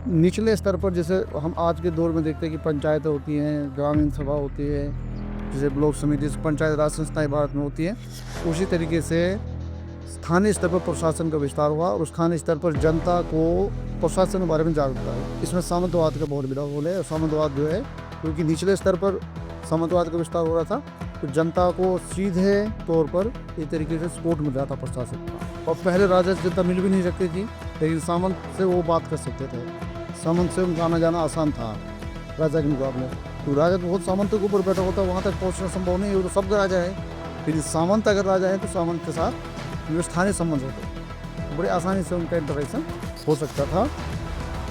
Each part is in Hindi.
निचले स्तर पर जैसे हम आज के दौर में देखते हैं कि पंचायतें होती हैं, ग्रामीण सभा होती है, जैसे ब्लॉक समिति, पंचायत राज संस्थाएँ भारत में होती हैं, उसी तरीके से स्थानीय स्तर पर प्रशासन का विस्तार हुआ और स्थानीय स्तर पर जनता को प्रशासन के बारे में जागरूकता है। इसमें सामंतवाद का बहुत बड़ा रोल है। सामंतवाद जो है, क्योंकि निचले स्तर पर सामंतवाद का विस्तार हो रहा था, तो जनता को सीधे तौर पर एक तरीके से सपोर्ट मिल रहा था प्रशासन का। और पहले राजा से जनता मिल भी नहीं सकती थी, लेकिन सामंत से वो बात कर सकते थे। सामंत से उनका आना जाना आसान था राजा के मुकाबले। तो राजा तो बहुत सामंतों के ऊपर बैठा होता, वहाँ तक पहुँचना संभव नहीं है, वो तो सबका राजा है। फिर सामंत अगर राजा है तो सामंत के साथ जो स्थानीय संबंध होते, तो बड़े आसानी से उनका इंटरेक्शन हो सकता था।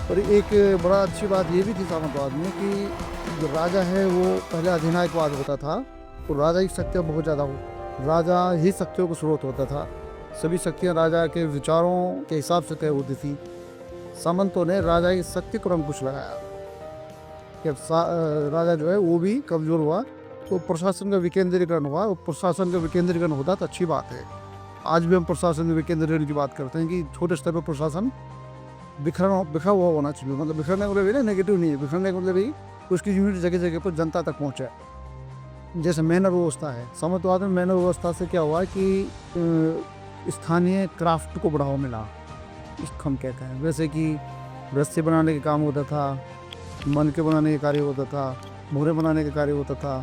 और एक बड़ा अच्छी बात ये भी थी सामंतवाद में कि जो राजा है वो पहले अधिनायकवाद होता था, तो राजा की शक्तियाँ बहुत ज़्यादा हो, राजा ही शक्तियों का स्रोत होता था। सभी शक्तियाँ राजा के विचारों के हिसाब से तय होती थी। सामंतों ने राजा की शक्ति को अंकुश लगाया कि राजा जो है वो भी कमज़ोर हुआ, तो प्रशासन का विकेंद्रीकरण हुआ। और प्रशासन का विकेंद्रीकरण होता तो अच्छी बात है। आज भी हम प्रशासन के विकेंद्रीकरण की बात करते हैं कि छोटे स्तर पर प्रशासन बिखरा हुआ होना चाहिए। मतलब बिखरने का मतलब नेगेटिव नहीं है, बिखरने का मतलब भी उसकी यूनिट जगह जगह पर जनता तक पहुँचे। जैसे मैनर व्यवस्था है, सामंतवाद में मैनर व्यवस्था से क्या हुआ कि स्थानीय क्राफ्ट को बढ़ावा मिला, इसको हम कहते हैं। जैसे कि रस्सी बनाने का काम होता था, मनके बनाने का कार्य होता था, मोहरे बनाने का कार्य होता था,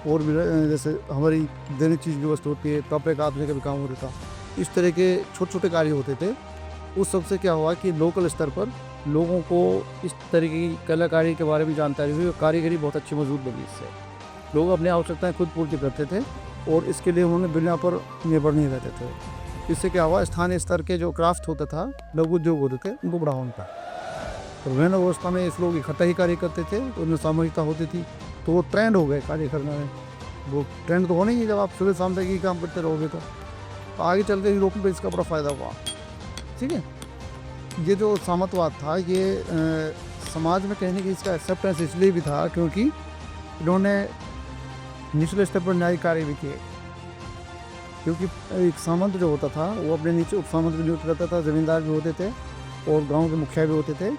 और भी जैसे हमारी दैनिक चीज़ की वस्तु होती है, कपड़े काटने का भी काम होता था। इस तरह के छोटे छोटे कार्य होते थे। उस सबसे क्या हुआ कि लोकल स्तर पर लोगों को इस तरीके की कलाकारी के बारे में जानकारी हुई और कारीगरी बहुत अच्छी मजबूत बनी। इससे लोग अपनी आवश्यकताएं खुद पूर्ति करते थे और इसके लिए उन्होंने दुनिया पर निर्भर नहीं रहते थे। इससे क्या हुआ, स्थानीय स्तर के जो क्राफ्ट होता था, लघु उद्योग होते थे, उनको बढ़ावा मिलता। तो विभिन्न अवस्था में इस लोग इकट्ठा ही कार्य करते थे, तो उनमें सामूहिकता होती थी, तो वो ट्रेंड हो गए कार्य करने में। वो ट्रेंड तो होना ही है, जब आप सुबह शाम तक ही काम करते रहोगे तो आगे चल के यूरोप में इसका बड़ा फ़ायदा हुआ। ठीक है, ये जो सामंतवाद था ये समाज में कहने की इसका एक्सेप्टेंस इसलिए भी था क्योंकि इन्होंने निचले स्तर पर न्यायिक कार्य भी किए। क्योंकि एक सामंत जो होता था वो अपने नीचे उप सामंत भी नियुक्त करता था, ज़मींदार भी होते थे और गांव के मुखिया भी होते थे।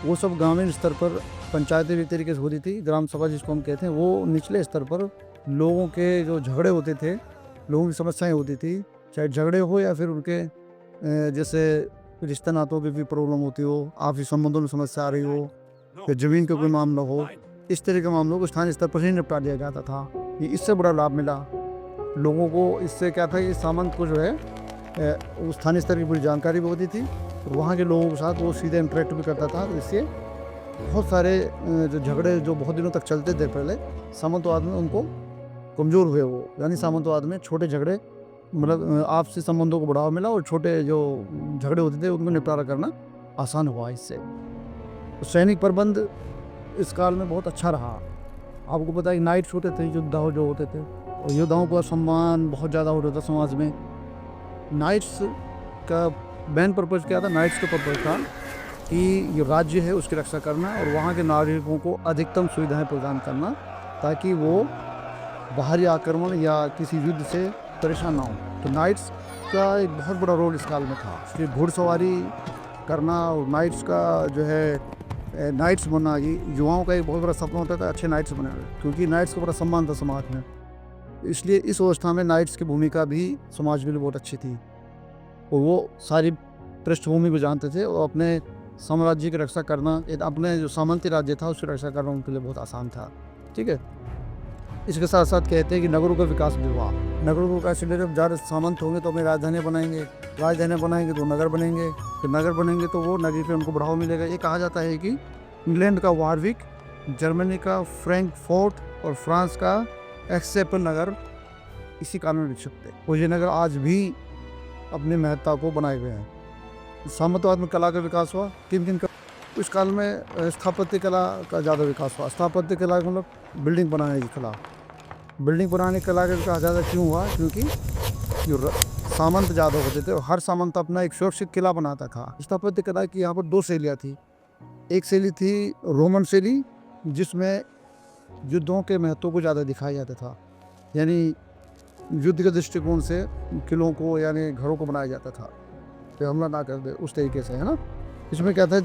वो सब ग्रामीण स्तर पर पंचायतें भी एक तरीके से होती थी, ग्राम सभा जिसको हम कहते हैं। वो निचले स्तर पर लोगों के जो झगड़े होते थे, लोगों की समस्याएं होती थी, चाहे झगड़े हो या फिर उनके जैसे रिश्ते नातों की भी प्रॉब्लम होती हो, आपसी संबंधों में समस्या आ रही हो, या ज़मीन का कोई मामला हो, इस तरह के मामलों को स्थानीय स्तर पर ही निपटा दिया जाता था। ये इससे बड़ा लाभ मिला लोगों को। इससे क्या था कि सामंत को जो है वो स्थानीय स्तर की पूरी जानकारी भी होती थी और वहाँ के लोगों के साथ वो सीधे इंटरेक्ट भी करता था। तो इससे बहुत सारे जो झगड़े जो बहुत दिनों तक चलते थे पहले सामंतवाद में, उनको कमज़ोर हुए वो। यानी सामंतवाद में छोटे झगड़े, मतलब आपसी संबंधों को बढ़ावा मिला और छोटे जो झगड़े होते थे उनको निपटारा करना आसान हुआ इससे। तो सैनिक प्रबंध इस काल में बहुत अच्छा रहा। आपको पता है नाइट्स होते थे, योद्धा जो होते थे, और योद्धाओं का सम्मान बहुत ज़्यादा होता था समाज में। नाइट्स का मेन पर्पज़ क्या था? नाइट्स का पर्पज़ था कि ये राज्य है उसकी रक्षा करना और वहाँ के नागरिकों को अधिकतम सुविधाएं प्रदान करना, ताकि वो बाहरी आक्रमण या किसी युद्ध से परेशान ना हो। तो नाइट्स का एक बहुत बड़ा रोल इस काल में था। इसलिए घुड़सवारी करना और नाइट्स का जो है नाइट्स बनना, ये युवाओं का एक बहुत बड़ा सपना होता था अच्छे नाइट्स बने, क्योंकि नाइट्स का बड़ा सम्मान था समाज में। इसलिए इस अवस्था में नाइट्स की भूमिका भी समाज के लिए बहुत अच्छी थी और वो सारी पृष्ठभूमि को जानते थे और अपने साम्राज्य की रक्षा करना, अपने जो सामंती राज्य था उसकी रक्षा करना उनके लिए बहुत आसान था। ठीक है, इसके साथ साथ कहते हैं कि नगरों का विकास भी हुआ। नगरों का विकास जब ज़्यादा सामंत होंगे तो अपनी राजधानी बनाएंगे, राजधानी बनाएंगे तो नगर बनेंगे, फिर नगर बनेंगे तो वो नगरी पे उनको बढ़ावा मिलेगा। ये कहा जाता है कि इंग्लैंड का वारविक, जर्मनी का फ्रैंकफर्ट और फ्रांस का एक्सेप्ट नगर इसी काल में विकसित थे और ये नगर आज भी अपनी महत्ता को बनाए हुए हैं। सामंतवाद में कला का विकास हुआ। किन किन का? इस काल में स्थापत्य कला का ज़्यादा विकास हुआ। स्थापत्य कला का मतलब बिल्डिंग बनाने की कला। बिल्डिंग बनाने की कला का विकास ज़्यादा क्यों हुआ? क्योंकि जो सामंत ज़्यादा होते थे और हर सामंत अपना एक सुरक्षित किला बनाता था। स्थापत्य कला की यहाँ पर दो शैलियाँ थी। एक शैली थी रोमन शैली, जिसमें युद्धों के महत्व को ज़्यादा दिखाया जाता था, यानी युद्ध के दृष्टिकोण से किलों को यानी घरों को बनाया जाता था, तो हमला ना कर दे उस तरीके से, है ना। इसमें क्या था,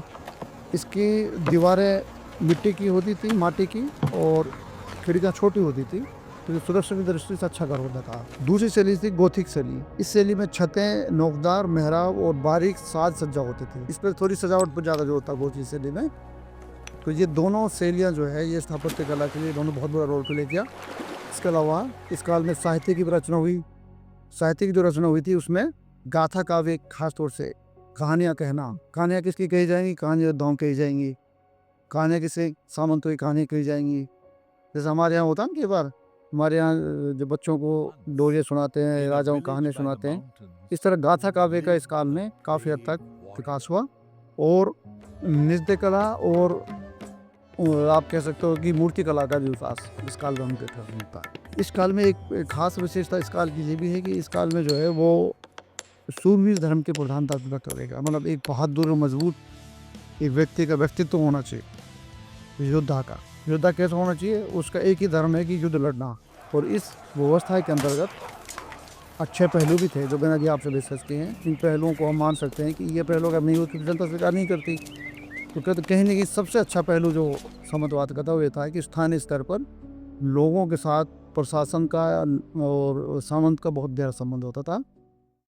इसकी दीवारें मिट्टी की होती थी, माटी की, और खिड़कियाँ छोटी होती थी, तो ये सुरक्षा की दृष्टि से अच्छा घर होता था। दूसरी शैली थी गोथिक शैली। इस शैली में छतें, नोकदार, मेहराब और बारीक साज सज्जा होती थी। इस पर थोड़ी सजावट पर ज़्यादा जो होता गोथिक शैली में। तो ये दोनों शैलियाँ जो है, ये स्थापत्य कला के लिए दोनों बहुत बड़ा रोल प्ले किया। इसके अलावा इस काल में साहित्य की भी रचना हुई। साहित्य की जो रचना हुई थी उसमें गाथा काव्य, खास तौर से कहानियाँ कहना। कहानियाँ किसकी कही जाएंगी? कहानी योद्धाओं कही जाएंगी। कहानियाँ किसे? सामंतों की कहानी कही जाएंगी। जैसे हमारे यहाँ होता है ना, कई बार हमारे यहाँ जो बच्चों को डोरियाँ सुनाते हैं, राजाओं की कहानियाँ सुनाते हैं, इस तरह गाथा काव्य का इस काल में काफ़ी हद तक विकास हुआ। और नृत्य कला और आप कह सकते हो कि मूर्ति कला का भी विकास इस काल में हम देखा मिलता है। इस काल में एक खास विशेषता इस काल की ये भी है कि इस काल में जो है वो सूरवीर धर्म की प्रधानता व्यक्त करेगा। मतलब एक बहादुर और मजबूत एक व्यक्ति का व्यक्तित्व होना चाहिए। योद्धा का योद्धा कैसा होना चाहिए? उसका एक ही धर्म है कि युद्ध लड़ना। और इस व्यवस्था के अंतर्गत अच्छे पहलू भी थे जो मैंने अभी आपसे डिस्कस किए हैं। इन पहलुओं को हम मान सकते हैं कि ये पहलू अगर नहीं होती तो जनता स्वीकार नहीं करती। तो कहते कहीं ना कहीं सबसे अच्छा पहलू जो सामंतवाद का था वो ये था कि स्थानीय स्तर पर लोगों के साथ प्रशासन का और सामंत का बहुत गहरा संबंध होता था।